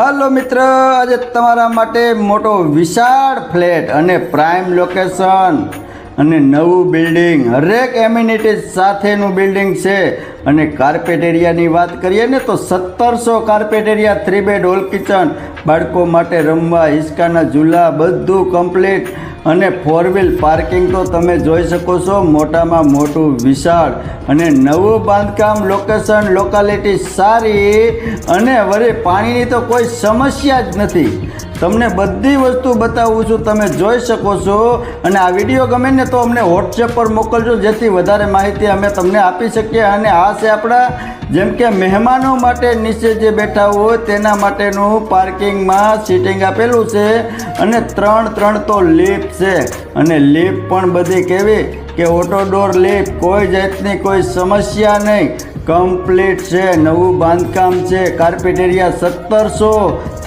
Hello मित्र, आज तमारा माटे मोटो विशाल फ्लेट अने प्राइम लोकेशन अने नवू बिल्डिंग हरेक एमिनिटीज साथेनु बिल्डिंग छे। अने कार्पेट एरियानी बात करिए ने तो 1700 carpet area, 3 bed hall kitchen, बाळको माटे रमवा, हिसकाना झूला बधुं कम्प्लीट अने 4 व्हील पार्किंग तो तमे जोई शको छो। मोटामां मोटुं विशाल अने नवुं बांधकाम, लोकेशन लोकालिटी सारी अने वरी पाणीनी तो कोई समस्या ज नथी। तमने बधी वस्तु बतावुं छुं, तमे जोई शको छो। अने आ विडियो गमे ने तो अमने व्हाट्सएप पर मोकलजो, जेथी वधारे माहिती अमे तमने आपी शकीए। अने आ छे आपड़ा जेम के मेहमानो माटे नीचे जे बैठा होय तेना माटेनुं पार्किंगमां सीटिंग आपेलुं छे। अने 3 तो लिफ्ट छे अने लिफ्ट पण बधी केवी के ऑटो डोर लिफ्ट, कोई जातनी कोई समस्या नहीं, कम्प्लीट है। नवुं बांधकाम है। Carpet area 1700,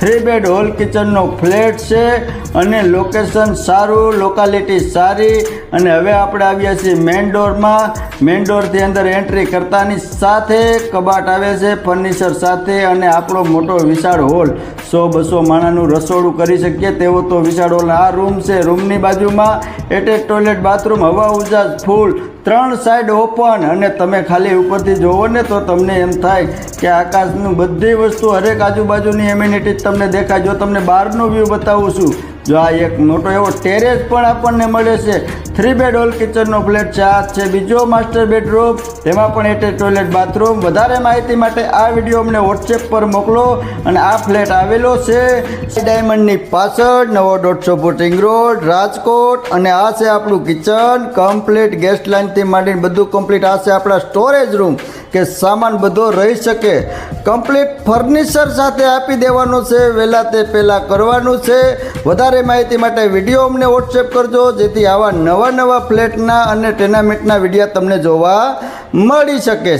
3 bed hall kitchen नो फ्लेट है अने लोकेशन सारू, लोकालिटी सारी। अने हवे आपणे आव्या छीए मेन डोर में। मेन डोर थी अंदर एंट्री करतानी साथे कबाट आवे छे फर्निचर साथे। अने आपणो मोटो विशाळ हॉल 100-200 माणानुं रसोडुं करी शकीए तेवो तो विशाळ हॉल। आ रूम छे, रूमनी बाजुमां एटेच टॉयलेट, बाथरूम, हवा उजास फूल, 3 साइड ओपन। अने तमे खाली उपरथी जोवो ने तो तमने एम थाय के आकाशनुं बधी वस्तु हरेक आजुबाजुनी एमिनिटीज तमने देखाय। जो तमने बहारनो व्यू बतावुं छुं, जो आ एक मोटो एवो टेरेस पण आपणने मळे छे। 3 बेड होल किचननो फ्लेट छे। बीजो मास्टर बेडरूम, तेमां पण एटेच टॉयलेट, बाथरूम। वधारे माहिती माटे आ विडियो अमने व्हाट्सएप पर मोकलो। अने आ फ्लेट आवेलो छे डायमंडनी पाछळ, नवो 150 फूट रिंग रोड, राजकोट। अने आ छे आपणुं किचन कम्प्लीट, गेस्ट लाइन थी मांडीने बधुं कम्प्लीट। आ छे आपणा स्टोरेज रूम के सामान बधो रही सके। कम्प्लीट फर्निचर साथे आपी देवानुं छे, वहेला ते पहेला करवानुं छे। वधारे माहिती माटे विडियो अमने व्हाट्सएप करजो, जेथी आवा नवा फ्लेटना अने टेनामेंटना विडियो तमने जोवा मळी शके।